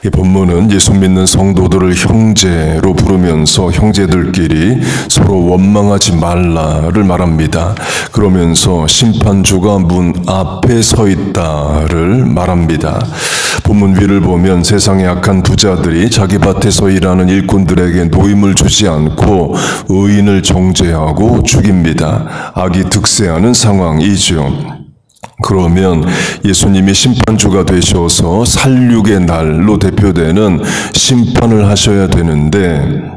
이 본문은 예수 믿는 성도들을 형제로 부르면서 형제들끼리 서로 원망하지 말라를 말합니다. 그러면서 심판주가 문 앞에 서 있다를 말합니다. 본문 위를 보면 세상의 악한 부자들이 자기 밭에서 일하는 일꾼들에게 노임을 주지 않고 의인을 정죄하고 죽입니다. 악이 득세하는 상황이죠. 그러면 예수님이 심판주가 되셔서 살육의 날로 대표되는 심판을 하셔야 되는데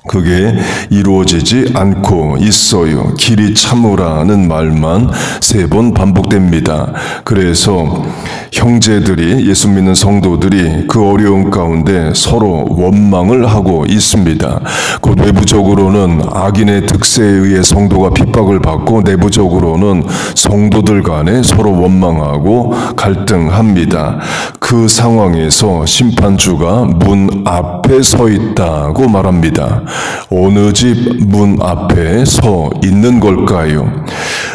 그게 이루어지지 않고 있어요. 길이 참으라는 말만 3번 반복됩니다. 그래서 형제들이, 예수 믿는 성도들이 그 어려운 가운데 서로 원망을 하고 있습니다. 곧 외부적으로는 악인의 득세에 의해 성도가 핍박을 받고 내부적으로는 성도들 간에 서로 원망하고 갈등합니다. 그 상황에서 심판주가 문 앞에 서 있다고 말합니다. 어느 집 문 앞에 서 있는 걸까요?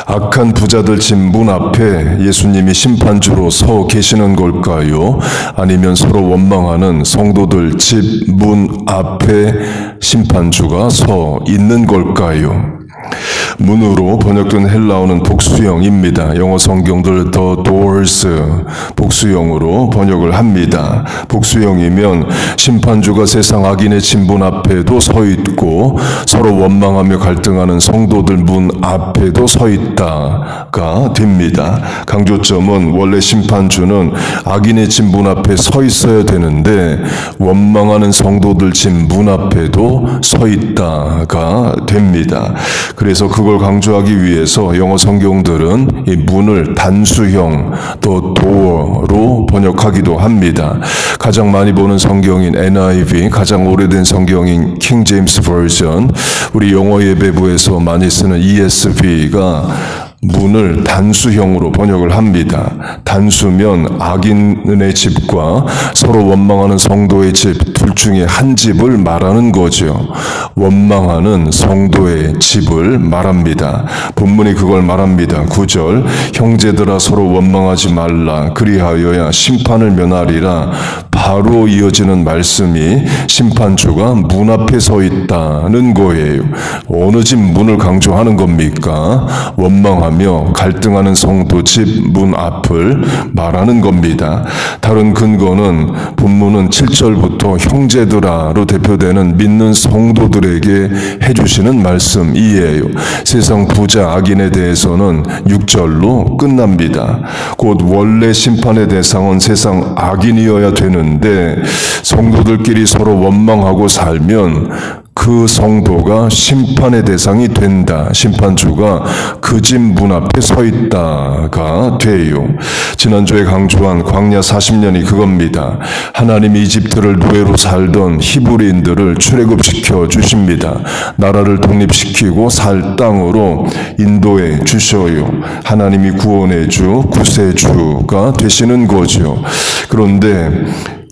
악한 부자들 집 문 앞에 예수님이 심판주로 서 계시는 걸까요? 아니면 서로 원망하는 성도들 집 문 앞에 심판주가 서 있는 걸까요? 문으로 번역된 헬라어는 복수형입니다. 영어 성경들 The Doors 복수형으로 번역을 합니다. 복수형이면 심판주가 세상 악인의 집 문 앞에도 서 있고 서로 원망하며 갈등하는 성도들 문 앞에도 서 있다가 됩니다. 강조점은 원래 심판주는 악인의 집 문 앞에 서 있어야 되는데 원망하는 성도들 집 문 앞에도 서 있다가 됩니다. 그래서 그걸 강조하기 위해서 영어 성경들은 이 문을 단수형 또 door로 번역하기도 합니다. 가장 많이 보는 성경인 NIV, 가장 오래된 성경인 킹 제임스 버전, 우리 영어 예배부에서 많이 쓰는 ESV가 문을 단수형으로 번역을 합니다. 단수면 악인의 집과 서로 원망하는 성도의 집 둘 중에 한 집을 말하는 거죠. 원망하는 성도의 집을 말합니다. 본문이 그걸 말합니다. 9절 형제들아 서로 원망하지 말라 그리하여야 심판을 면하리라. 바로 이어지는 말씀이 심판주가 문 앞에 서 있다는 거예요. 어느 집 문을 강조하는 겁니까? 원망하며 갈등하는 성도 집 문 앞을 말하는 겁니다. 다른 근거는 본문은 7절부터 형제들아로 대표되는 믿는 성도들에게 해주시는 말씀이에요. 세상 부자 악인에 대해서는 6절로 끝납니다. 곧 원래 심판의 대상은 세상 악인이어야 되는데 성도들끼리 서로 원망하고 살면 그 성도가 심판의 대상이 된다. 심판주가 그 집 문 앞에 서 있다가 돼요. 지난주에 강조한 광야 40년이 그겁니다. 하나님이 이집트를 노예로 살던 히브리인들을 출애굽시켜 주십니다. 나라를 독립시키고 살 땅으로 인도해 주셔요. 하나님이 구원의 주, 구세주가 되시는 거죠. 그런데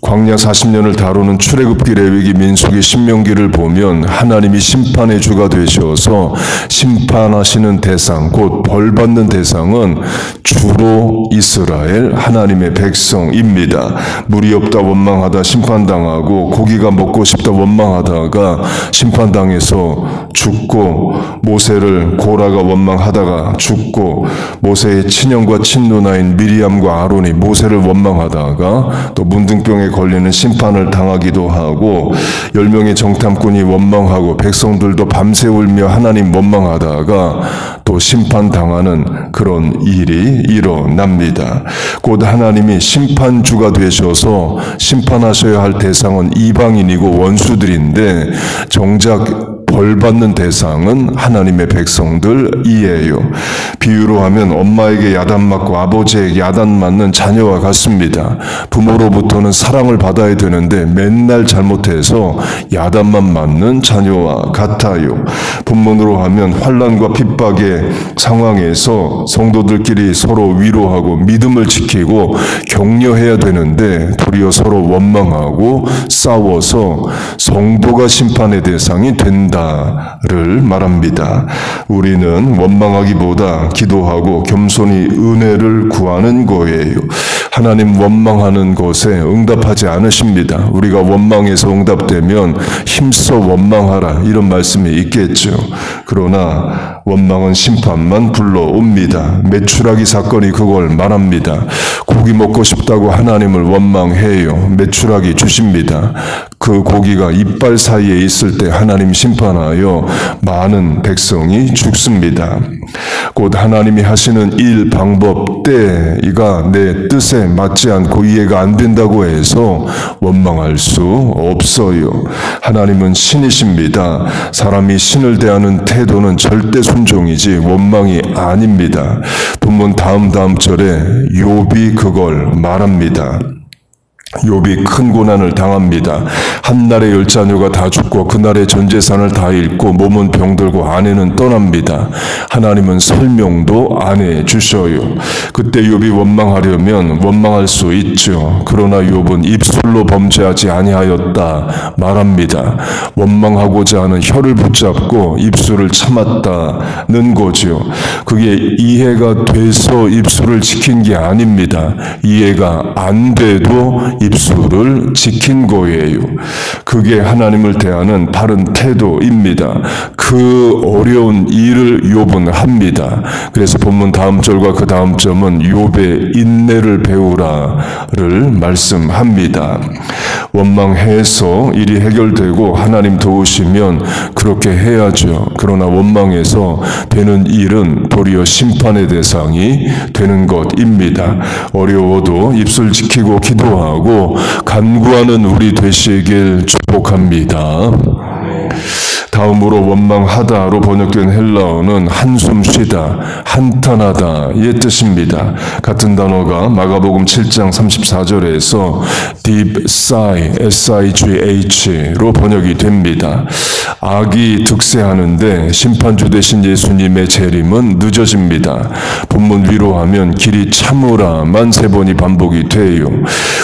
광야 40년을 다루는 출애굽기, 레위기, 민수기, 신명기를 보면 하나님이 심판의 주가 되셔서 심판하시는 대상, 곧 벌받는 대상은 주로 이스라엘 하나님의 백성입니다. 물이 없다 원망하다 심판당하고 고기가 먹고 싶다 원망하다가 심판당해서 죽고, 모세를 고라가 원망하다가 죽고, 모세의 친형과 친누나인 미리암과 아론이 모세를 원망하다가 또 문둥병에 걸리는 심판을 당하기도 하고, 10명의 정탐꾼이 원망하고 백성들도 밤새 울며 하나님 원망하다가 또 심판당하는 그런 일이 일어납니다. 곧 하나님이 심판주가 되셔서 심판하셔야 할 대상은 이방인이고 원수들인데 정작 벌받는 대상은 하나님의 백성들이에요. 비유로 하면 엄마에게 야단 맞고 아버지에게 야단 맞는 자녀와 같습니다. 부모로부터는 사랑을 받아야 되는데 맨날 잘못해서 야단만 맞는 자녀와 같아요. 본문으로 하면 환난과 핍박의 상황에서 성도들끼리 서로 위로하고 믿음을 지키고 격려해야 되는데 도리어 서로 원망하고 싸워서 성도가 심판의 대상이 된다. 된다를 말합니다. 우리는 원망하기보다 기도하고 겸손히 은혜를 구하는 거예요. 하나님 원망하는 것에 응답하지 않으십니다. 우리가 원망해서 응답되면 힘써 원망하라 이런 말씀이 있겠죠. 그러나 원망은 심판만 불러옵니다. 메추라기 사건이 그걸 말합니다. 고기 먹고 싶다고 하나님을 원망해요. 메추라기 주십니다. 그 고기가 이빨 사이에 있을 때 하나님 심판하여 많은 백성이 죽습니다. 곧 하나님이 하시는 일, 방법, 때가 내 뜻에 맞지 않고 이해가 안 된다고 해서 원망할 수 없어요. 하나님은 신이십니다. 사람이 신을 대하는 태도는 절대 순종이지 원망이 아닙니다. 본문 다음 절에 욥이 그걸 말합니다. 욥이 큰 고난을 당합니다. 한날에 10자녀가 다 죽고 그날의 전 재산을 다 잃고 몸은 병들고 아내는 떠납니다. 하나님은 설명도 안 해주셔요. 그때 욥이 원망하려면 원망할 수 있죠. 그러나 욥은 입술로 범죄하지 아니하였다 말합니다. 원망하고자 하는 혀를 붙잡고 입술을 참았다는 거죠. 그게 이해가 돼서 입술을 지킨 게 아닙니다. 이해가 안 돼도 입술을 지킨 거예요. 그게 하나님을 대하는 바른 태도입니다. 그 어려운 일을 욥은 합니다. 그래서 본문 다음 절과 그 다음 점은 욥의 인내를 배우라를 말씀합니다. 원망해서 일이 해결되고 하나님 도우시면 그렇게 해야죠. 그러나 원망해서 되는 일은 도리어 심판의 대상이 되는 것입니다. 어려워도 입술 지키고 기도하고 간구하는 우리 되시길 축복합니다. 다음으로 원망하다로 번역된 헬라어는 한숨 쉬다, 한탄하다의 뜻입니다. 같은 단어가 마가복음 7장 34절에서 deep sigh, S-I-G-H로 번역이 됩니다. 악이 득세하는데 심판주 되신 예수님의 재림은 늦어집니다. 본문 위로하면 길이 참으라만 3번이 반복이 돼요.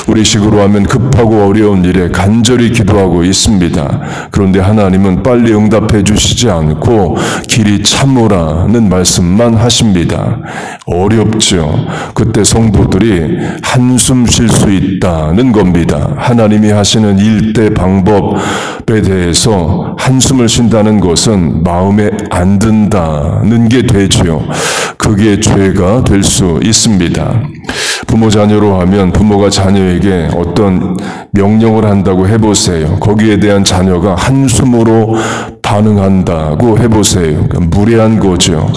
우리식으로 하면 급하고 어려운 일에 간절히 기도하고 있습니다. 그런데 하나님은 빨리 응답해 주시지 않고 길이 참으라는 말씀만 하십니다. 어렵죠. 그때 성도들이 한숨 쉴 수 있다는 겁니다. 하나님이 하시는 일대 방법에 대해서 한숨을 쉰다는 것은 마음에 안 든다는 게 되죠. 그게 죄가 될 수 있습니다. 부모 자녀로 하면 부모가 자녀에게 어떤 명령을 한다고 해보세요. 거기에 대한 자녀가 한숨으로 반응한다고 해보세요. 무례한 거죠.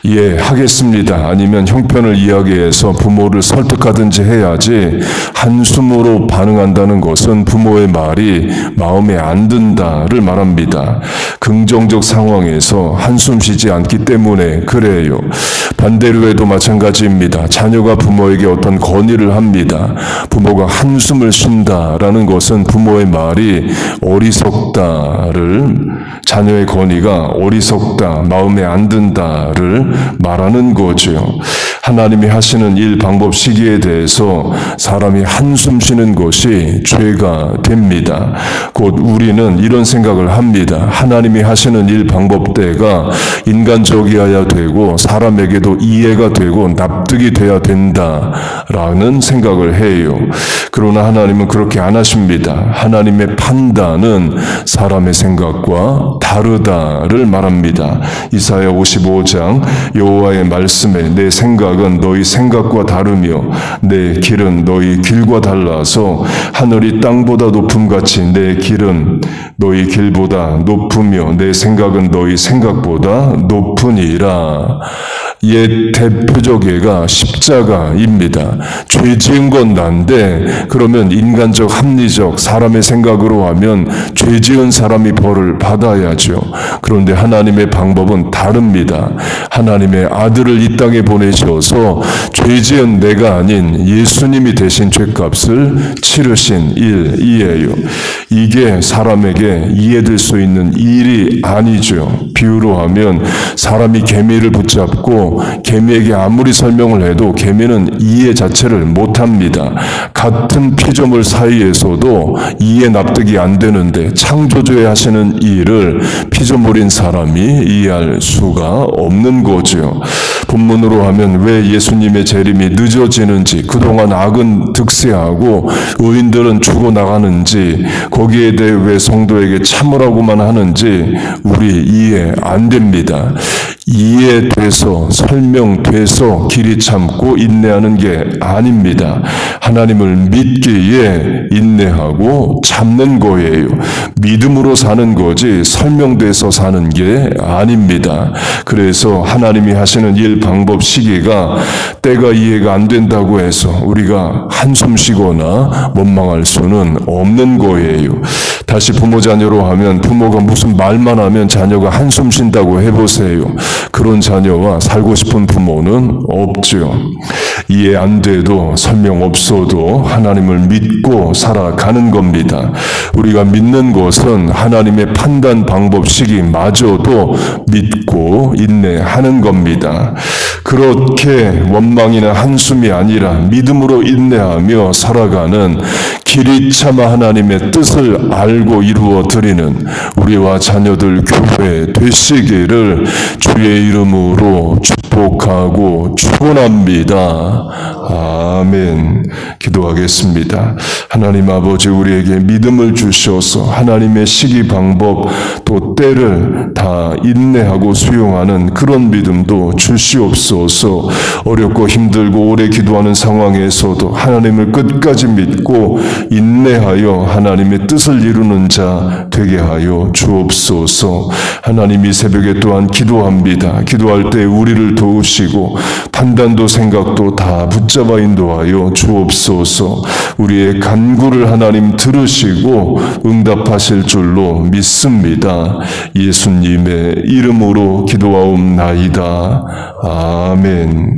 예, 하겠습니다. 아니면 형편을 이야기해서 부모를 설득하든지 해야지 한숨으로 반응한다는 것은 부모의 말이 마음에 안 든다를 말합니다. 긍정적 상황에서 한숨 쉬지 않기 때문에 그래요. 반대로 해도 마찬가지입니다. 자녀가 부모에게 어떤 건의를 합니다. 부모가 한숨을 쉰다라는 것은 부모의 말이 어리석다를, 자녀의 건의가 어리석다, 마음에 안 든다를 말하는 거죠. 하나님이 하시는 일, 방법, 시기에 대해서 사람이 한숨 쉬는 것이 죄가 됩니다. 곧 우리는 이런 생각을 합니다. 하나님이 하시는 일, 방법 때가 인간적이어야 되고 사람에게도 이해가 되고 납득이 돼야 된다라는 생각을 해요. 그러나 하나님은 그렇게 안 하십니다. 하나님의 판단은 사람의 생각과 다르다를 말합니다. 이사야 55장 여호와의 말씀에 내 생각은 너희 생각과 다르며 내 길은 너희 길과 달라서 하늘이 땅보다 높음같이 내 길은 너희 길보다 높으며 내 생각은 너희 생각보다 높으니라. 옛 대표적 예가 십자가입니다. 죄 지은 건 난데 그러면 인간적 합리적 사람의 생각으로 하면 죄 지은 사람이 벌을 받아야죠. 그런데 하나님의 방법은 다릅니다. 하나님의 아들을 이 땅에 보내셔서 죄 지은 내가 아닌 예수님이 대신 죄값을 치르신 일이에요. 이게 사람에게 이해될 수 있는 일이 아니죠. 비유로 하면 사람이 개미를 붙잡고 해도 개미에게 아무리 설명을 해도 개미는 이해 자체를 못합니다. 같은 피조물 사이에서도 이해 납득이 안 되는데 창조주의 하시는 일을 피조물인 사람이 이해할 수가 없는 거죠. 본문으로 하면 왜 예수님의 재림이 늦어지는지, 그동안 악은 득세하고 의인들은 죽어나가는지, 거기에 대해 왜 성도에게 참으라고만 하는지 우리 이해 안 됩니다. 이해돼서 설명돼서 길이 참고 인내하는 게 아닙니다. 하나님을 믿기에 인내하고 참는 거예요. 믿음으로 사는 거지 설명돼서 사는 게 아닙니다. 그래서 하나님이 하시는 일 방법 시기가 때가 이해가 안 된다고 해서 우리가 한숨 쉬거나 원망할 수는 없는 거예요. 다시 부모 자녀로 하면 부모가 무슨 말만 하면 자녀가 한숨 쉰다고 해보세요. 그런 자녀와 살고 싶은 부모는 없죠. 이해 안 돼도 설명 없어도 하나님을 믿고 살아가는 겁니다. 우리가 믿는 것은 하나님의 판단 방법 시기마저도 믿고 인내하는 겁니다. 그렇게 원망이나 한숨이 아니라 믿음으로 인내하며 살아가는 길이 참아 하나님의 뜻을 알고 이루어 드리는 우리와 자녀들 교회 되시기를 주의 이름으로 축복하고 축원합니다. 아멘. 기도하겠습니다. 하나님 아버지, 우리에게 믿음을 주셔서 하나님의 시기 방법 또 때를 다 인내하고 수용하는 그런 믿음도 주시옵소서. 어렵고 힘들고 오래 기도하는 상황에서도 하나님을 끝까지 믿고 인내하여 하나님의 뜻을 이루는 자 되게 하여 주옵소서. 하나님, 이 새벽에 또한 기도합니다. 기도할 때 우리를 도우시고 판단도 생각도 다 붙잡아 인도하여 주옵소서. 우리의 간구를 하나님 들으시고 응답하실 줄로 믿습니다. 예수님의 이름으로 기도하옵나이다. 아멘.